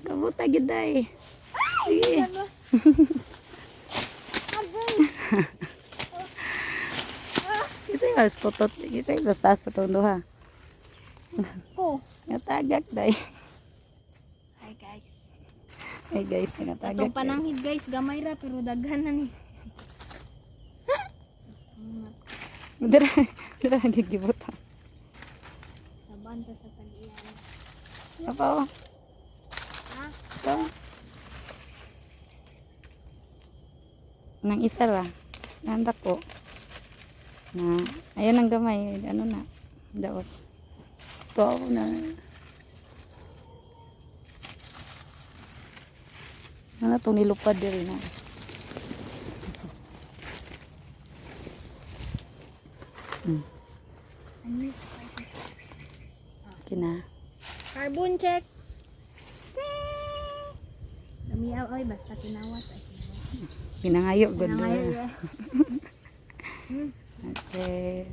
Kabuta gid day. Sige. Kisay mas kutot, kisay mas taas na itong duha. Ko. Natagak day. Hi guys. Ay guys, natagak Itong pananghid guys, gamay ra pero daghanan ni. Dira, dira gigibutan. Saban ta sa tag-iyan. Apa oh? Ha? Ito. Nang isa ra. Nanda po. Na, ayun ang gamay. Ano na? Daot. Ito na. Ano itong nilupad din na. Okay na. Carbon check. Damiyaw oy basta tinawat ay. Pinangayo. Good. Tinangayo. Okay.